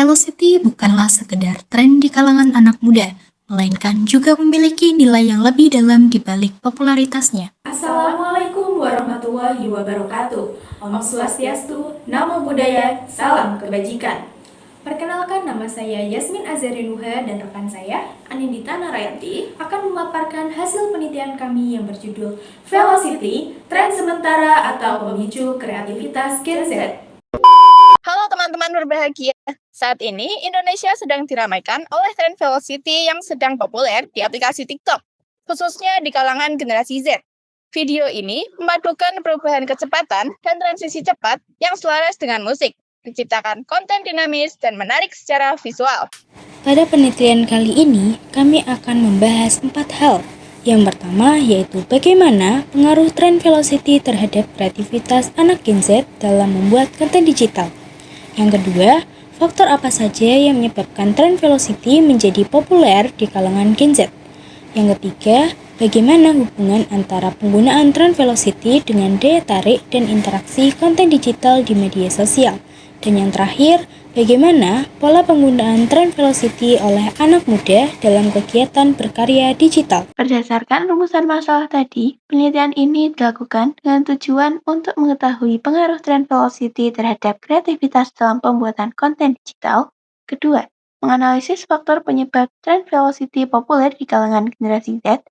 velocity bukanlah sekedar tren di kalangan anak muda, melainkan juga memiliki nilai yang lebih dalam di balik popularitasnya. Assalamualaikum warahmatullahi wabarakatuh. Om Swastiastu, Namo Buddhaya, Salam Kebajikan. Perkenalkan, nama saya Yasmin Azarinuha dan rekan saya, Anindita Narayanti, akan memaparkan hasil penelitian kami yang berjudul Velocity, Tren Sementara atau Pemicu Kreativitas Gen Z. Halo teman-teman berbahagia. Saat ini Indonesia sedang diramaikan oleh tren velocity yang sedang populer di aplikasi TikTok, khususnya di kalangan generasi Z. Video ini memadukan perubahan kecepatan dan transisi cepat yang selaras dengan musik, menciptakan konten dinamis dan menarik secara visual. Pada penelitian kali ini, kami akan membahas 4 hal. Yang pertama yaitu bagaimana pengaruh tren velocity terhadap kreativitas anak Gen Z dalam membuat konten digital. Yang kedua, faktor apa saja yang menyebabkan tren velocity menjadi populer di kalangan Gen Z. Yang ketiga, bagaimana hubungan antara penggunaan tren velocity dengan daya tarik dan interaksi konten digital di media sosial. Dan yang terakhir, bagaimana pola penggunaan tren velocity oleh anak muda dalam kegiatan berkarya digital. Berdasarkan rumusan masalah tadi, penelitian ini dilakukan dengan tujuan untuk mengetahui pengaruh tren velocity terhadap kreativitas dalam pembuatan konten digital. Kedua, menganalisis faktor penyebab tren velocity populer di kalangan generasi Z.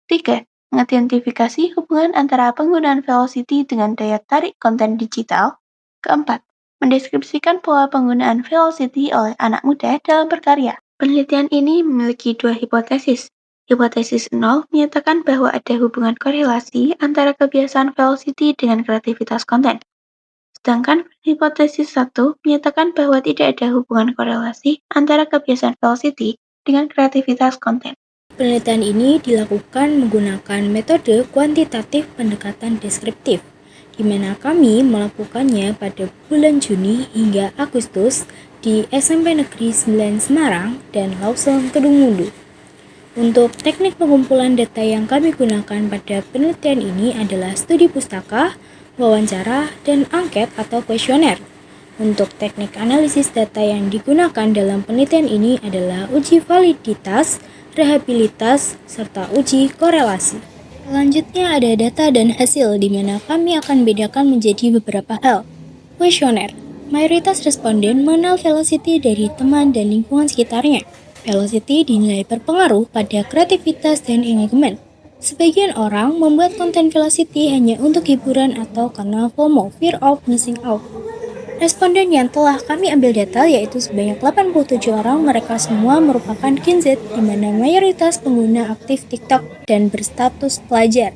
Tiga, mengidentifikasi hubungan antara penggunaan velocity dengan daya tarik konten digital. Keempat, mendeskripsikan pola penggunaan velocity oleh anak muda dalam berkarya. Penelitian ini memiliki dua hipotesis. Hipotesis 0 menyatakan bahwa ada hubungan korelasi antara kebiasaan velocity dengan kreativitas konten. Sedangkan hipotesis 1 menyatakan bahwa tidak ada hubungan korelasi antara kebiasaan velocity dengan kreativitas konten. Penelitian ini dilakukan menggunakan metode kuantitatif pendekatan deskriptif, di mana kami melakukannya pada bulan Juni hingga Agustus di SMP Negeri 9 Semarang dan Lawson Kedungmulu. Untuk teknik pengumpulan data yang kami gunakan pada penelitian ini adalah studi pustaka, wawancara, dan angket atau kuesioner. Untuk teknik analisis data yang digunakan dalam penelitian ini adalah uji validitas, rehabilitas, serta uji korelasi. Selanjutnya ada data dan hasil di mana kami akan bedakan menjadi beberapa hal. Kuesioner. Mayoritas responden mengenal velocity dari teman dan lingkungan sekitarnya. Velocity dinilai berpengaruh pada kreativitas dan engagement. Sebagian orang membuat konten velocity hanya untuk hiburan atau karena FOMO, fear of missing out. Responden yang telah kami ambil data yaitu sebanyak 87 orang, mereka semua merupakan Gen Z di mana mayoritas pengguna aktif TikTok dan berstatus pelajar.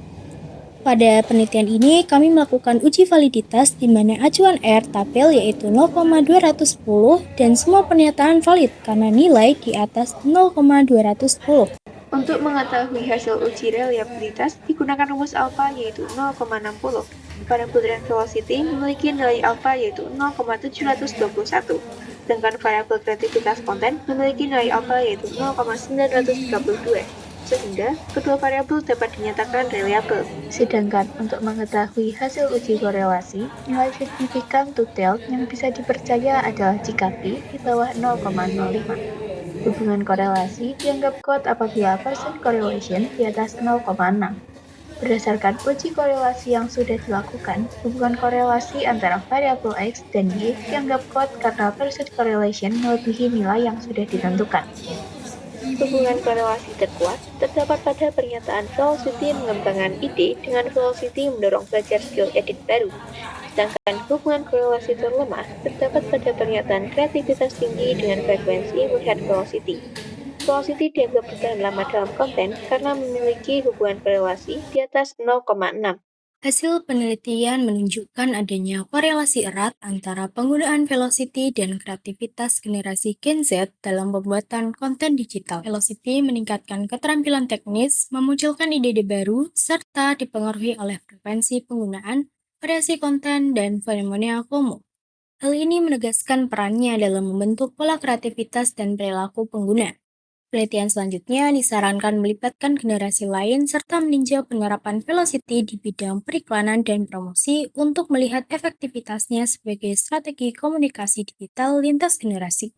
Pada penelitian ini kami melakukan uji validitas di mana acuan R tabel yaitu 0,210 dan semua pernyataan valid karena nilai di atas 0,210. Untuk mengetahui hasil uji reliabilitas, digunakan rumus alfa yaitu 0,60. Variabel tren velocity memiliki nilai alfa yaitu 0,721, sedangkan variabel kreativitas konten memiliki nilai alfa yaitu 0,932, sehingga kedua variabel dapat dinyatakan reliable. Sedangkan untuk mengetahui hasil uji korelasi, nilai signifikan total yang bisa dipercaya adalah jika P di bawah 0,05. Hubungan korelasi dianggap kuat apabila percent correlation di atas 0,6. Berdasarkan uji korelasi yang sudah dilakukan, hubungan korelasi antara variabel X dan Y dianggap kuat karena percent correlation melebihi nilai yang sudah ditentukan. Hubungan korelasi terkuat terdapat pada pernyataan velocity mengembangkan ide dengan velocity mendorong belajar skill edit baru. Sedangkan hubungan korelasi terlemah terdapat pada pernyataan kreativitas tinggi dengan frekuensi melihat velocity. Velocity dianggap bertahan lama dalam konten karena memiliki hubungan korelasi di atas 0,6. Hasil penelitian menunjukkan adanya korelasi erat antara penggunaan velocity dan kreativitas generasi Gen Z dalam pembuatan konten digital. Velocity meningkatkan keterampilan teknis, memunculkan ide-ide baru, serta dipengaruhi oleh frekuensi penggunaan, variasi konten, dan fenomena FOMO. Hal ini menegaskan perannya dalam membentuk pola kreativitas dan perilaku pengguna. Penelitian selanjutnya disarankan melibatkan generasi lain serta meninjau penerapan velocity di bidang periklanan dan promosi untuk melihat efektivitasnya sebagai strategi komunikasi digital lintas generasi.